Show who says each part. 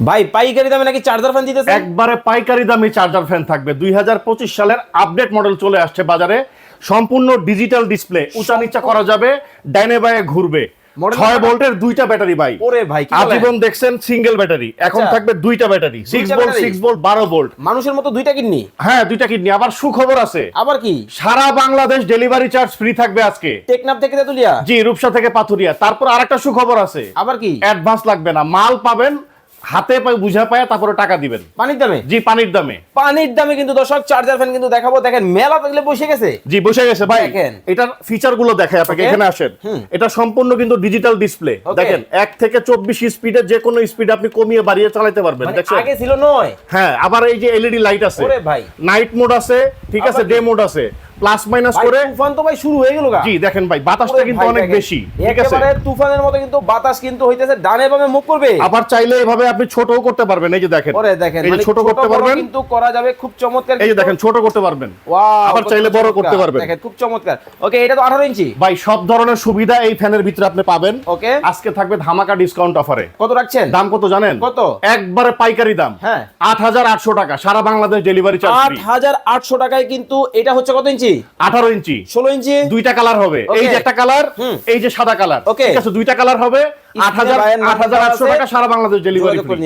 Speaker 1: ভাই পাইকারি দামে নাকি চার্জার ফ্যান দিতেছে?
Speaker 2: একবারে পাইকারি দামে চার্জার ফ্যান থাকবে। 2025 সালের আপডেট মডেল চলে আসছে বাজারে, সম্পূর্ণ ডিজিটাল ডিসপ্লে, উঁচা নিচা করা যাবে, ডাইনে বায়ে ঘুরবে। 6 ভোল্টের দুইটা ব্যাটারি ভাই।
Speaker 1: ওরে ভাই কি বলেন?
Speaker 2: আজীবন দেখছেন সিঙ্গেল ব্যাটারি, এখন থাকবে দুইটা ব্যাটারি, 6 ভোল্ট 6 ভোল্ট 12 ভোল্ট।
Speaker 1: মানুষের মতো দুইটা কিডনি?
Speaker 2: হ্যাঁ, দুইটা কিডনি। আবার সুখবর আছে।
Speaker 1: আবার কি?
Speaker 2: সারা বাংলাদেশ ডেলিভারি চার্জ ফ্রি থাকবে আজকে।
Speaker 1: টেকনাফ থেকে তেতুলিয়া?
Speaker 2: জি, রূপসা থেকে পাথুরিয়া। তারপর আরেকটা সুখবর আছে।
Speaker 1: আবার কি?
Speaker 2: অ্যাডভান্স লাগবে না, মাল পাবেন হাতে বুঝা পায়, তারপরে টাকা দিবেন
Speaker 1: পানির দামে?
Speaker 2: জি, পানির দামে।
Speaker 1: পানির দামে কিন্তু দর্শক চার্জার ফ্যান কিন্তু দেখাবো। দেখেন মেলা তাহলে বসে গেছে।
Speaker 2: জি, বসে গেছে ভাই।
Speaker 1: দেখেন
Speaker 2: এটার ফিচার গুলো দেখাই আপনাকে, এখানে আসেন। এটা সম্পূর্ণ কিন্তু ডিজিটাল ডিসপ্লে। দেখেন 1 থেকে 24 স্পিডে যে কোনো স্পিড আপনি কমিয়ে বাড়িয়ে চালাতে পারবেন। দেখছেন
Speaker 1: আগে ছিল নয়?
Speaker 2: হ্যাঁ, আবার এই যে এলইডি লাইট আছে।
Speaker 1: ওরে ভাই,
Speaker 2: নাইট মোড আছে, ঠিক আছে, ডে মোড আছে, প্লাস মাইনাস করে।
Speaker 1: তুফান তো ভাই শুরু হয়ে গেল গা।
Speaker 2: জি, দেখেন ভাই বাতাসটা কিন্তু অনেক বেশি, ঠিক আছে,
Speaker 1: একেবারে তুফানের মতো কিন্তু বাতাস কিন্তু হইতেছে, ডানে বামে মুভ করবে।
Speaker 2: আবার চাইলে এভাবে আপনি ছোটও করতে পারবেন। এই যে দেখেন,
Speaker 1: ওরে দেখেন,
Speaker 2: এই যে ছোট করতে পারবেন
Speaker 1: কিন্তু করা যাবে, খুব চমৎকার।
Speaker 2: এই যে দেখেন ছোট করতে পারবেন,
Speaker 1: ওয়াও,
Speaker 2: আবার চাইলে বড় করতে পারবেন।
Speaker 1: দেখেন খুব চমৎকার। ওকে, এটা তো 18 ইঞ্চি
Speaker 2: ভাই। সব ধরনের সুবিধা এই ফ্যানের ভিতরে আপনি পাবেন।
Speaker 1: ওকে,
Speaker 2: আজকে থাকবে ধামাকা ডিসকাউন্ট অফারে।
Speaker 1: কত রাখছেন?
Speaker 2: দাম কত জানেন?
Speaker 1: কত?
Speaker 2: একবারে পাইকারি দাম।
Speaker 1: হ্যাঁ,
Speaker 2: 8800 টাকা, সারা বাংলাদেশ ডেলিভারি চার্জ ফ্রি।
Speaker 1: 8800 টাকায় কিন্তু এটা হচ্ছে কত ইঞ্চি?
Speaker 2: 18 ইঞ্চি,
Speaker 1: 16 ইঞ্চি।
Speaker 2: দুইটা কালার হবে। এই যে একটা কালার, এই যে সাদা কালার,
Speaker 1: ওকে,
Speaker 2: ঠিক আছে, দুইটা কালার হবে। 8800 টাকা, সারা বাংলাদেশ ডেলিভারি ফ্রি।